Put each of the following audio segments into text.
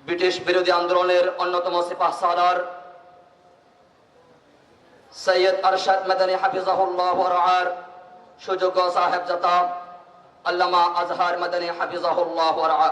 British বিরোধী আন্দোলনের অন্যতম সিপাহসালার সৈয়দ আরশাদ মাদানী হাফিজাহুল্লাহ ওয়া রাআর সুযোগ্য সাহেবজাদা আল্লামা আজহার মাদানী হাফিজাহুল্লাহ ওয়া রাআ।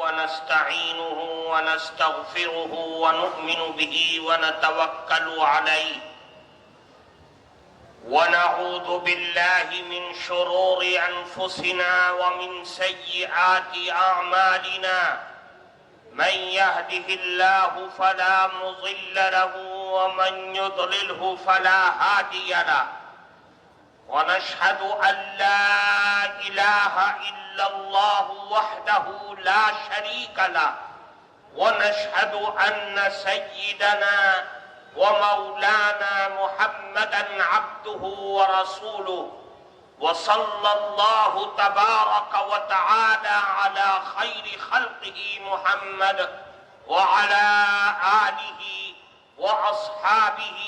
ونستعينه ونستغفره ونؤمن به ونتوكل عليه ونعوذ بالله من شرور أنفسنا ومن سيئات أعمالنا من يهده الله فلا مضل له ومن يضلله فلا هادي له ونشهد أن لا إله إلا الله وحده لا شريك له ونشهد أن سيدنا ومولانا محمدا عبده ورسوله وصلى الله تبارك وتعالى على خير خلقه محمد وعلى آله وأصحابه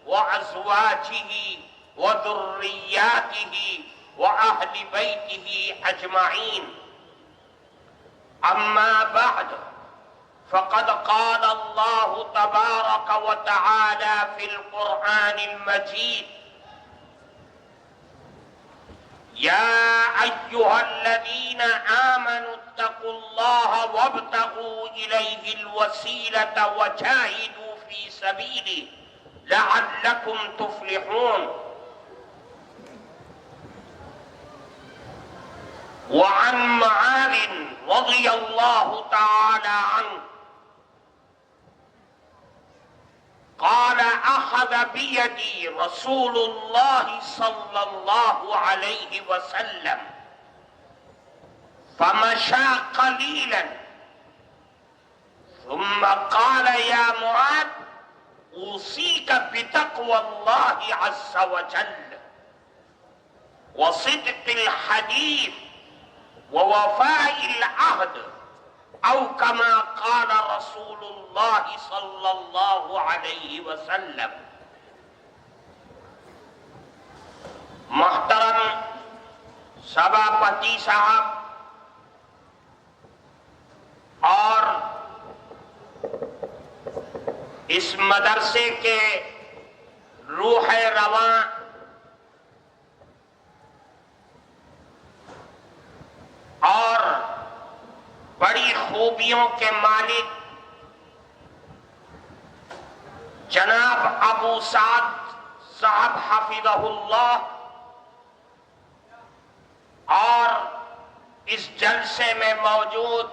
وأزواجه وذرياته وأهل بيته أجمعين. أما بعد فقد قال الله تبارك وتعالى في القرآن المجيد: يا أيها الذين آمنوا اتقوا الله وابتغوا إليه الوسيلة وجاهدوا في سبيله لعلكم تفلحون. وعن معاذ رضي الله تعالى عنه قال: أخذ بيدي رسول الله صلى الله عليه وسلم فمشى قليلا ثم قال: يا معاذ، أوصيك بتقوى الله عز وجل وصدق الحديث ووفاء العهد، أو كما قال رسول الله صلى الله عليه وسلم. محترم سبھاپتی صاحب اور اس مدرسے کے روح رواں اور بڑی خوبیوں کے مالک جناب ابو سعد صاحب حفظہ اللہ اور اس جلسے میں موجود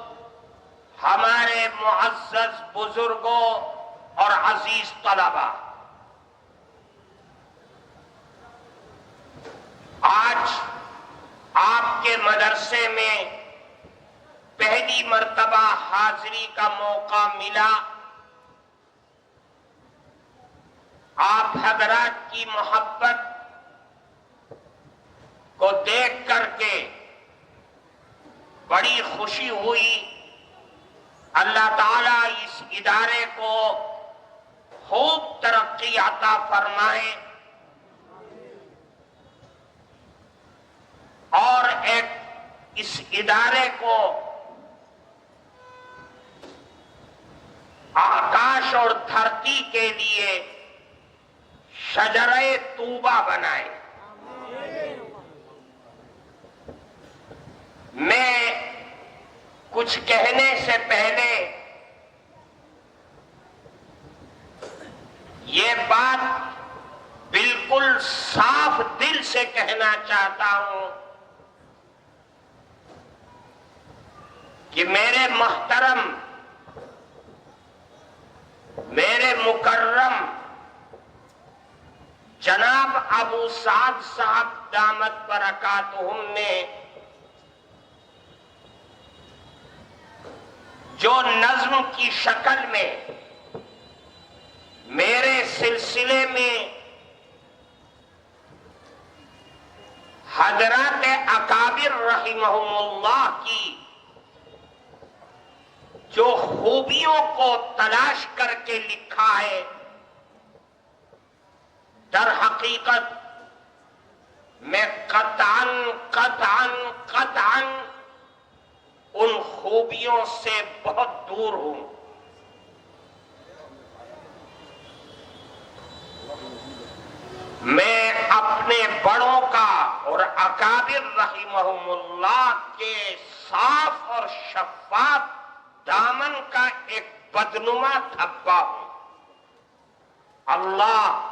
ہمارے معزز بزرگوں اور عزیز طلبہ، آج آپ کے مدرسے میں پہلی مرتبہ حاضری کا موقع ملا. آپ حضرات کی محبت کو دیکھ کر کے بڑی خوشی ہوئی. اللہ تعالیٰ اس ادارے کو خوب ترقی عطا فرمائے اور ایک اس ادارے کو آکاش اور دھرتی کے لیے شجرہ طوبہ بنائے. میں کچھ کہنے سے پہلے یہ بات بالکل صاف دل سے کہنا چاہتا ہوں کہ میرے محترم، میرے مکرم جناب ابو سعد صاحب دامت برکاتہم نے جو نظم کی شکل میں میرے سلسلے میں حضرات اکابر رحمہم اللہ کی جو خوبیوں کو تلاش کر کے لکھا ہے، در حقیقت میں قطعاً ان خوبیوں سے بہت دور ہوں۔ میں اپنے بڑوں کا اور اکابر رحمہم اللہ کے صاف اور شفاف دامن کا ایک بدنما دھبا ہوں۔ اللہ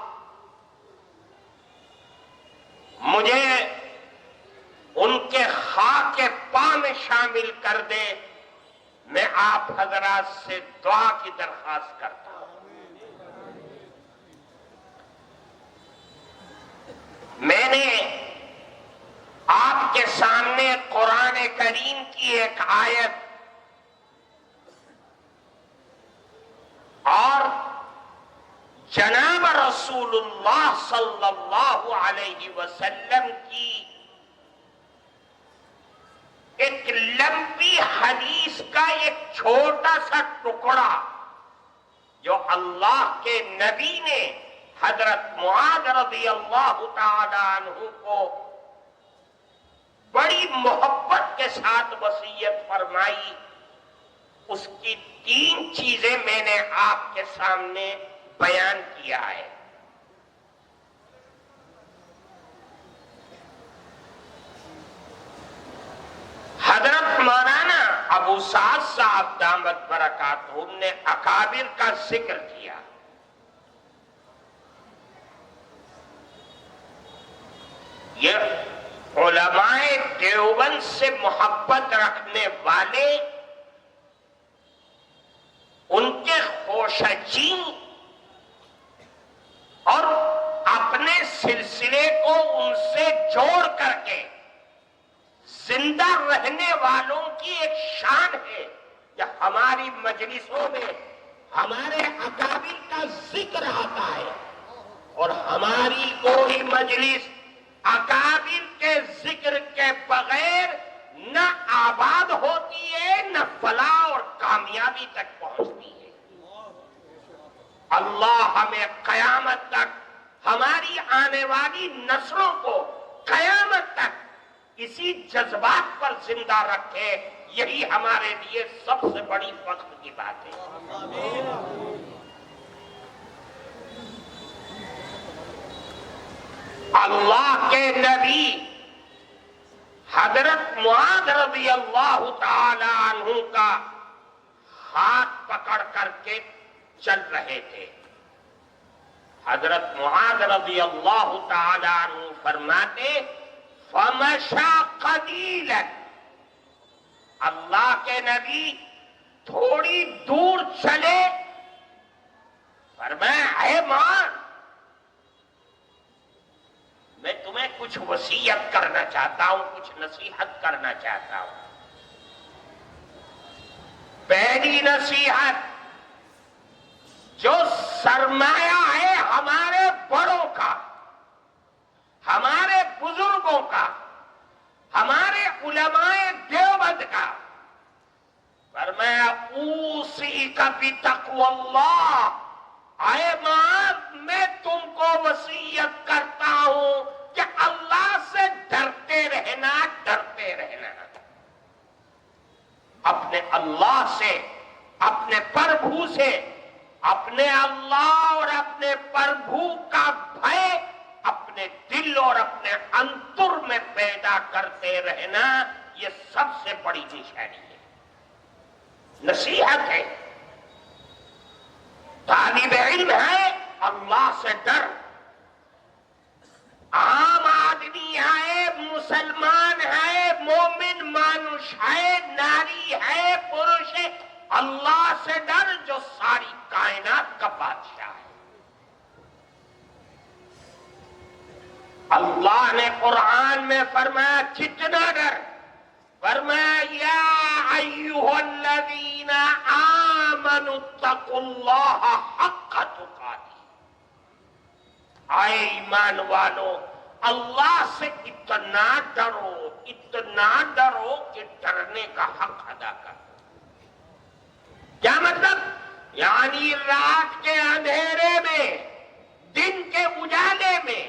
مجھے ان کے خاک پا میں شامل کر دے، میں آپ حضرات سے دعا کی درخواست کرتا ہوں۔ میں نے آپ کے سامنے قرآن کریم کی ایک آیت اور جناب رسول اللہ صلی اللہ علیہ وسلم کی ایک لمبی حدیث کا ایک چھوٹا سا ٹکڑا جو اللہ کے نبی نے حضرت معاذ رضی اللہ تعالی عنہ کو بڑی محبت کے ساتھ وصیت فرمائی، اس کی 3 چیزیں میں نے آپ کے سامنے بیان کیا ہے۔ حضرت مولانا ابو سعد صاحب دامت برکاتہم نے اکابر کا ذکر کیا۔ یہ علماء دیوبند سے محبت رکھنے والے، ان کے خوشچی اور اپنے سلسلے کو ان سے جوڑ کر کے زندہ رہنے والوں کی ایک شان ہے کہ ہماری مجلسوں میں ہمارے اکابر کا ذکر آتا ہے، اور ہماری کوئی مجلس اکابر کے ذکر کے بغیر نہ آباد ہوتی ہے، نہ فلاح اور کامیابی تک پہنچتی ہے۔ اللہ ہمیں قیامت تک، ہماری آنے والی نسلوں کو قیامت تک اسی جذبات پر زندہ رکھے، یہی ہمارے لیے سب سے بڑی فخر کی بات ہے۔ اللہ کے نبی حضرت معاذ رضی اللہ تعالی عنہ کا ہاتھ پکڑ کر کے چل رہے تھے۔ حضرت معاذ رضی اللہ تعالی عنہ فرماتے فمشا قلیلا، اللہ کے نبی تھوڑی دور چلے، فرمایا اے معاذ، میں تمہیں کچھ وصیت کرنا چاہتا ہوں، کچھ نصیحت کرنا چاہتا ہوں۔ پہلی نصیحت، جو سرمایہ ہے ہمارے بڑوں کا، ہمارے بزرگوں کا، ہمارے علماء دیوبند کا، فرمایا اوصیک بتقوی اللہ، اے معاذ میں تم کو وصیت کرتا ہوں کہ اللہ سے ڈرتے رہنا، ڈرتے رہنا۔ اپنے اللہ سے، اپنے پربھو سے، اپنے اللہ اور اپنے پربھو کا بھے اپنے دل اور اپنے انتر میں پیدا کرتے رہنا، یہ سب سے بڑی نشانی ہے، نصیحت ہے۔ طالب علم ہے، اللہ سے ڈر۔ عام آدمی ہے، مسلمان ہے، مومن مانوش ہے، ناری ہے، پروش ہے، اللہ سے ڈر جو ساری کائنات کا بادشاہ ہے۔ اللہ نے قرآن میں فرمایا کتنا ڈر، فرمایا یا ایھا الذین آمنوا اتقوا اللہ حق تقاتہ، آئے ایمان والو اللہ سے اتنا ڈرو کہ ڈرنے کا حق ادا کرو۔ کیا مطلب؟ یعنی رات کے اندھیرے میں، دن کے اجالے میں،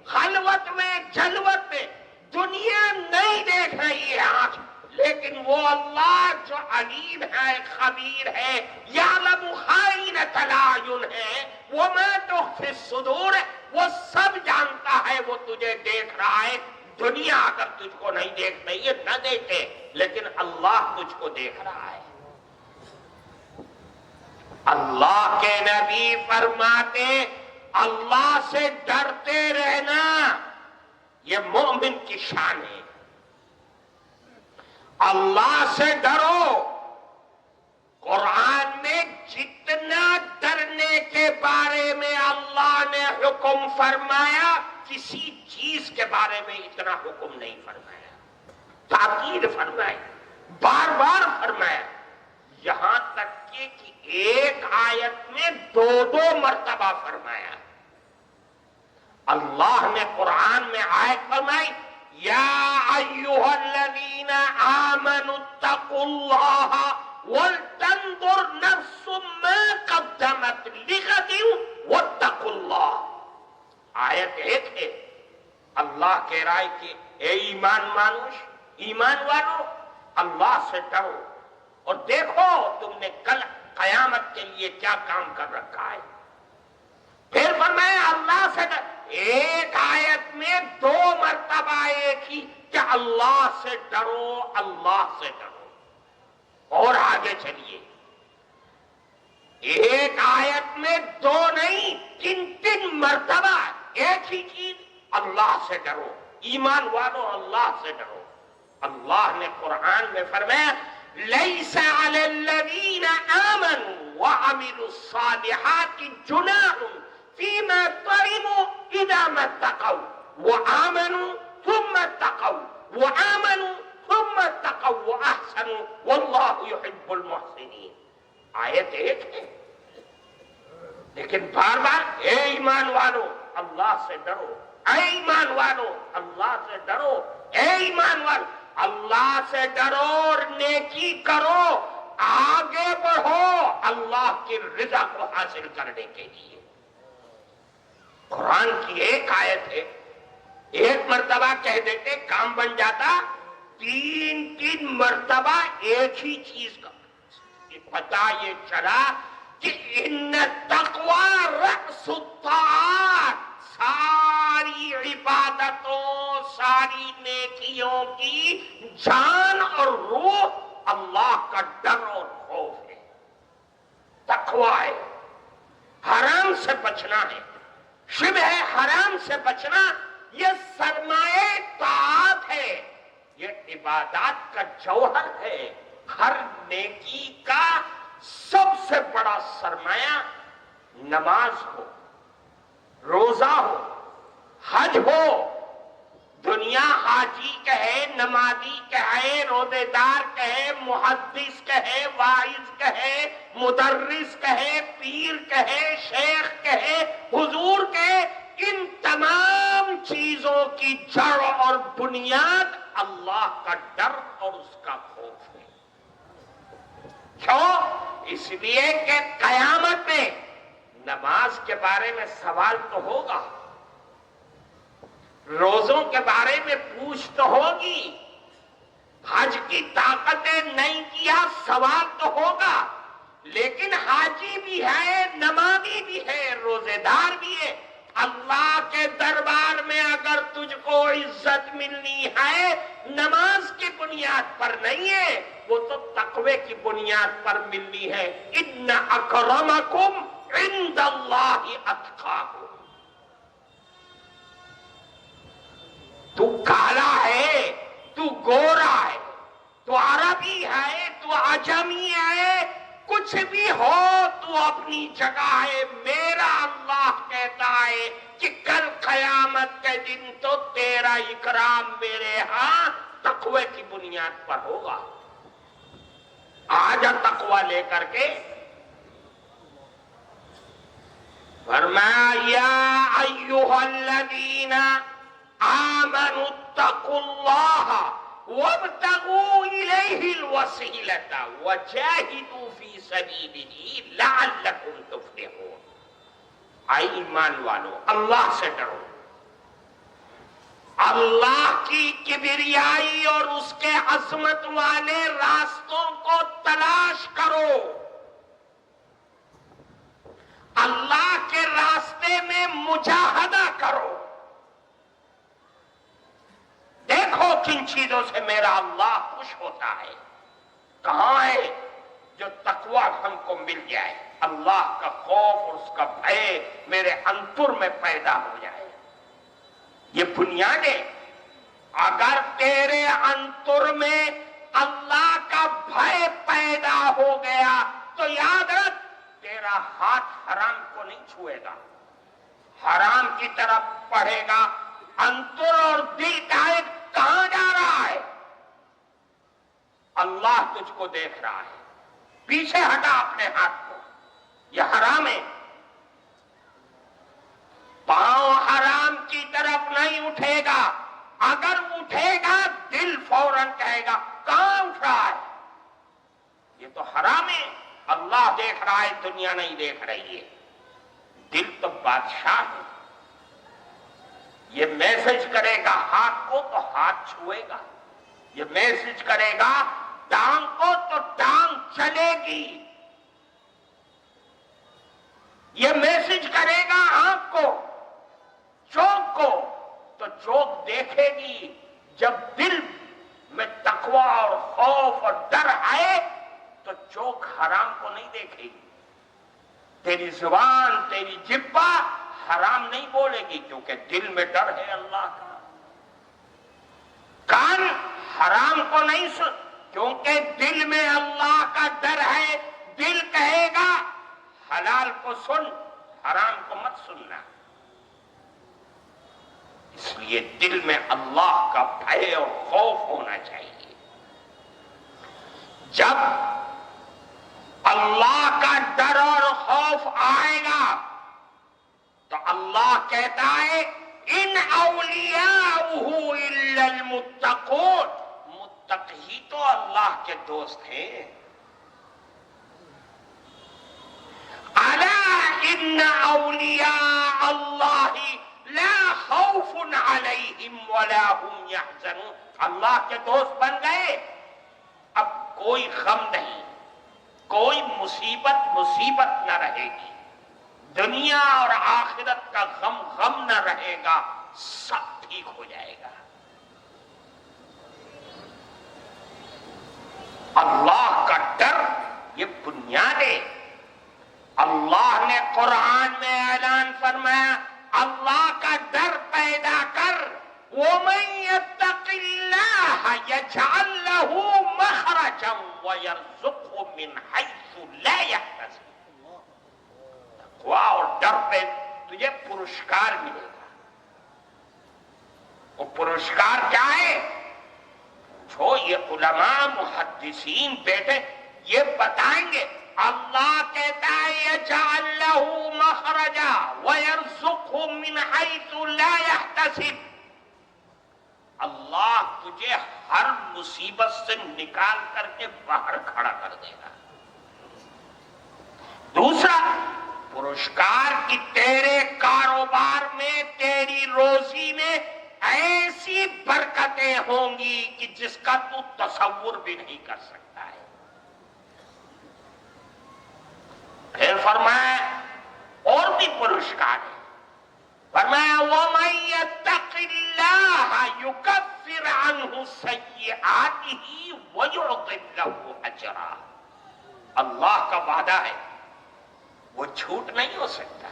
خلوت میں، جلوت میں دنیا نہیں دیکھ رہی ہے آنکھ، لیکن وہ اللہ جو علیم ہے، خبیر ہے، یعلم خائنۃ الاعین ہے، وما تخفی الصدور ہے، وہ سب جانتا ہے، وہ تجھے دیکھ رہا ہے۔ دنیا اگر تجھ کو نہیں دیکھ رہی ہے نہ دیکھے، لیکن اللہ تجھ کو دیکھ رہا ہے۔ اللہ کے نبی فرماتے اللہ سے ڈرتے رہنا یہ مومن کی شان ہے۔ اللہ سے ڈرو۔ قرآن میں جتنا ڈرنے کے بارے میں اللہ نے حکم فرمایا، کسی چیز کے بارے میں اتنا حکم نہیں فرمایا، تاکید فرمائی، بار بار فرمایا، یہاں تک کہ ایک آیت میں دو مرتبہ فرمایا۔ اللہ نے قرآن میں آیت فرمائی، یا ایھا الذین آمنوا اتقوا اللہ ولتنظر نفس ما قدمت لغد واتقوا اللہ۔ آیت ایک ہے، اللہ کہہ رہا ہے کہ اے ایمان والو اللہ سے ڈرو اور دیکھو تم نے کل قیامت کے لیے کیا کام کر رکھا ہے۔ پھر فرمایا اللہ سے ڈرو۔ ایک آیت میں دو مرتبہ ایک ہی کہ اللہ سے ڈرو، اللہ سے ڈرو۔ اور آگے چلیے، ایک آیت میں دو نہیں، تین مرتبہ ایک ہی چیز، اللہ سے ڈرو، ایمان والو اللہ سے ڈرو۔ اللہ نے قرآن میں فرمایا، لیس علی الذین آمنوا وعملوا الصالحات جناح فیما طعموا اذا ما اتقوا وآمنوا ثم اتقوا وآمنوا ثم اتقوا واحسنوا واللہ یحب المحسنین۔ آیت ایک ہے، لیکن بار بار اے ایمان والو اللہ سے ڈرو، اے ایمان والو اللہ سے ڈرو، اے ایمان والو اللہ سے ڈرو اور نیکی کرو، آگے بڑھو اللہ کی رضا کو حاصل کرنے کے لیے۔ قرآن کی ایک آیت ہے، ایک مرتبہ کہہ دیتے کام بن جاتا، تین مرتبہ ایک ہی چیز کا پتہ یہ چلا کہ ان تقوی رأس الطاعات، ساری عبادتوں، ساری نیکیوں کی جان اور روح اللہ کا ڈر اور خوف ہے، تقوی ہے، حرام سے بچنا ہے، شبہ حرام سے بچنا، یہ سرمایہ طاعت ہے، یہ عبادات کا جوہر ہے۔ ہر نیکی کا سب سے بڑا سرمایہ نماز ہو، روزہ ہو، حج ہو۔ دنیا حاجی کہے، نمازی کہے، روزے دار کہے، محدث کہے، واعظ کہے، مدرس کہے، پیر کہے، شیخ کہے، حضور کہے، ان تمام چیزوں کی جڑ اور بنیاد اللہ کا ڈر اور اس کا خوف ہے۔ کیوں؟ اس لیے کہ قیامت میں نماز کے بارے میں سوال تو ہوگا، روزوں کے بارے میں پوچھ تو ہوگی، حج کی طاقتیں نہیں کیا سوال تو ہوگا، لیکن حاجی بھی ہے، نمازی بھی ہے، روزے دار بھی ہے۔ اللہ کے دربار میں اگر تجھ کو عزت ملنی ہے نماز کی بنیاد پر نہیں ہے، وہ تو تقوی کی بنیاد پر ملنی ہے۔ ان اکرمکم عند اللہ اتقاکم۔ تو کالا ہے، تو گورا ہے، تو عربی ہے، تو عجمی ہے، کچھ بھی ہو تو اپنی جگہ ہے۔ میرا اللہ کہتا ہے کہ کل قیامت کے دن تو تیرا اکرام میرے ہاں تقوی کی بنیاد پر ہوگا۔ آجا تقوی لے کر کے فرمایا یا ایھا الذین آمنوا اتقوا اللہ وابتغوا الیہ الوسیلۃ وجاہدوا فی سبیلہ لعلکم تفلحون۔ اے ایمان والو، اللہ سے ڈرو، اللہ کی کبریائی اور اس کے عظمت والے راستوں کو تلاش کرو، اللہ کے راستے میں مجاہدہ کرو۔ دیکھو کن چیزوں سے میرا اللہ خوش ہوتا ہے، کہاں ہے جو تقوی ہم کو مل جائے، اللہ کا خوف اور اس کا بھے میرے انتر میں پیدا ہو جائے۔ یہ بنیاد ہے، اگر تیرے انتر میں اللہ کا بھے پیدا ہو گیا تو یاد رکھ تیرا ہاتھ حرام کو نہیں چھوئے گا، حرام کی طرف پڑھے گا۔ انتر اور دل کا ایک کہاں جا رہا ہے؟ اللہ تجھ کو دیکھ رہا ہے، پیچھے ہٹا اپنے ہاتھ کو، یہ حرام ہے۔ پاؤں حرام کی طرف نہیں اٹھے گا، اگر اٹھے گا دل فوراً کہے گا کہاں اٹھ رہا ہے، یہ تو حرام ہے۔ اللہ دیکھ رہا ہے، دنیا نہیں دیکھ رہی ہے۔ دل تو بادشاہ ہے، یہ میسج کرے گا ہاتھ کو تو ہاتھ چھوئے گا، یہ میسج کرے گا ٹانگ کو تو ٹانگ چلے گی، یہ میسج کرے گا آنکھ کو، چوک کو تو چوک دیکھے گی۔ جب دل میں تقوی اور خوف اور ڈر آئے تو چوک حرام کو نہیں دیکھے گی، تیری زبان تیری جبہ حرام نہیں بولے گی، کیونکہ دل میں ڈر ہے اللہ کا۔ کان حرام کو نہیں سن، کیونکہ دل میں اللہ کا ڈر ہے، دل کہے گا حلال کو سن، حرام کو مت سننا۔ اس لیے دل میں اللہ کا بھے اور خوف ہونا چاہیے۔ جب اللہ کا ڈر اور خوف آئے گا تو اللہ کہتا ہے ان اولیاءہ الا المتقون، متقی تو اللہ کے دوست ہیں۔ الا ان اولیاء اللہ لا خوف علیہم ولا هم یحزنون، اللہ کے دوست بن گئے، اب کوئی غم نہیں، کوئی مصیبت نہ رہے گی، دنیا اور آخرت کا غم نہ رہے گا، سب ٹھیک ہو جائے گا۔ اللہ کا ڈر یہ بنیاد ہے۔ اللہ نے قرآن میں اعلان فرمایا اللہ کا ڈر پیدا کر، وَمَن يَتَّقِ اللَّهَ يَجْعَل لَّهُ مَخْرَجًا وَيَرْزُقْهُ مِنْ حَيْثُ لَا يَحْتَسِبُ۔ تقویٰ اور ڈر پہ تجھے پرسکار ملے گا۔ وہ پرسکار کیا ہے؟ جو یہ علماء محدثین بیٹے یہ بتائیں گے، اللہ کہتا ہے یجعل لہ مخرجا ویرزقہ من حیث لا یحتسب، اللہ تجھے ہر مصیبت سے نکال کر کے باہر کھڑا کر دے گا۔ دوسرا پرسکار کی تیرے کاروبار میں تیری روزی میں ایسی برکتیں ہوں گی کہ جس کا تو تصور بھی نہیں کر سکتا ہے۔ پھر فرمایا اور بھی پرسکار ہے، فرمایا وَمَن يَتَّقِ اللَّهَ يُكَفِّرْ عَنْهُ سَيِّئَاتِهِ وَيُعْظِمْ لَهُ أَجْرًا۔ اللہ کا وعدہ ہے، وہ جھوٹ نہیں ہو سکتا۔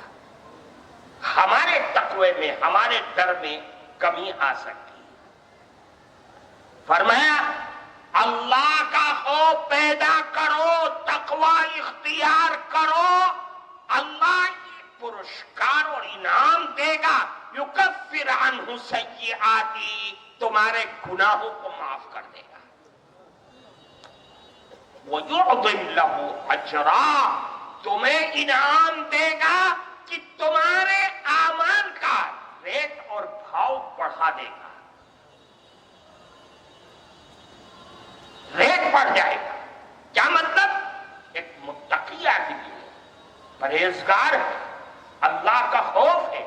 ہمارے تقوی میں ہمارے ڈر میں کمی آ سکتی، فرمایا اللہ کا خوف پیدا کرو، تقوی اختیار کرو، اللہ پرسکار اور انعام دے گا، یکفر عنہ سیئاتی، تمہارے گناہوں کو معاف کر دے گا۔ وَيُعْظِمْ لَهُ أَجْرًا، تمہیں انعام دے گا کہ تمہارے اعمال کا ریٹ اور بھاؤ بڑھا دے گا، ریٹ بڑھ جائے گا۔ کیا مطلب؟ ایک متقی آدمی ہے، پرہیزگار ہے، اللہ کا خوف ہے،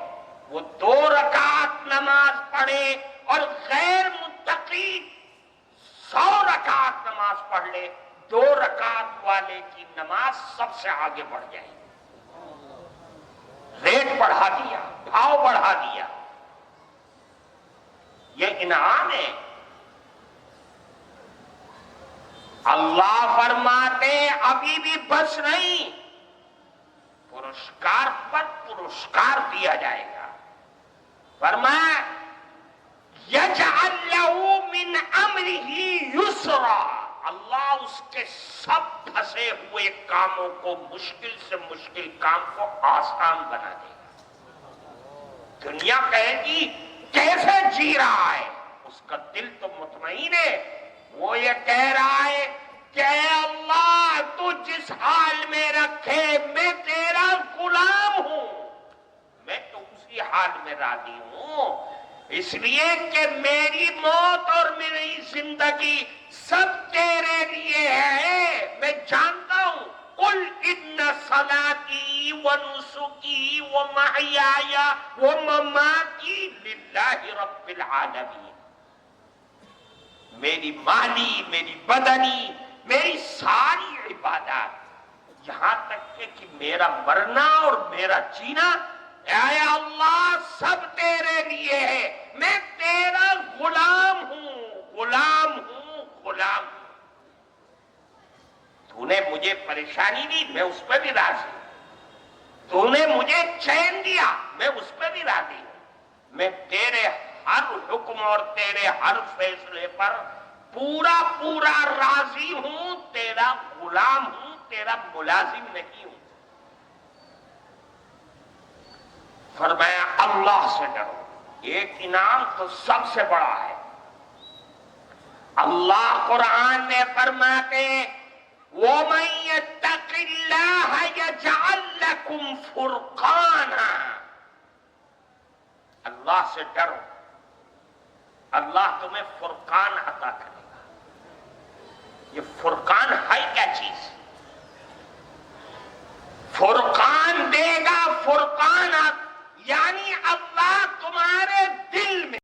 وہ 2 رکعت نماز پڑھے، اور غیر متقی 100 رکعت نماز پڑھ لے، 2 رکعت والے کی نماز سب سے آگے بڑھ جائے گی۔ ریٹ بڑھا دیا، بھاؤ بڑھا دیا، یہ انعام ہے۔ اللہ فرماتے ابھی بھی بس نہیں، پرسکار پر پرسکار دیا جائے گا۔ فرمایا یجعل لہ من امرہ یسرا، اللہ اس کے سب پھنسے ہوئے کاموں کو، مشکل سے مشکل کام کو آسان بنا دے گا۔ دنیا کہے گی کیسے جی رہا ہے، اس کا دل تو مطمئن ہے، وہ یہ کہہ رہا ہے کہ اے اللہ تو جس حال میں رکھے میں تیرا غلام ہوں، میں تو اسی حال میں راضی ہوں، اس لیے کہ میری موت اور میری زندگی سب تیرے لیے ہے۔ میں جانتا ہوں، قل ان صلاتی ونسکی ومحیای ومماتی للہ رب العالمین، میری مالی، میری بدنی، میری ساری عبادات، یہاں تک کہ میرا مرنا اور میرا جینا، اے اللہ سب تیرے لیے ہے، میں تیرا غلام ہوں، غلام ہوں، غلام ہوں۔ تو نے مجھے پریشانی دی، میں اس پہ بھی راضی ہوں، تو نے مجھے چین دیا، میں اس پہ بھی راضی ہوں، میں تیرے ہر حکم اور تیرے ہر فیصلے پر پورا پورا راضی ہوں، تیرا غلام ہوں، تیرا ملازم نہیں ہوں۔ فرمایا اللہ سے ڈرو، ایک انعام تو سب سے بڑا ہے۔ اللہ قرآن میں فرماتے وَمَن يَتَّقِ اللَّهَ يَجْعَل لَّكُمْ فُرْقَانًا، اللہ سے ڈرو، اللہ تمہیں فرقان عطا کرے گا۔ یہ فرقان ہے کیا چیز؟ فرقان دے گا، فرقان یعنی اللہ تمہارے دل میں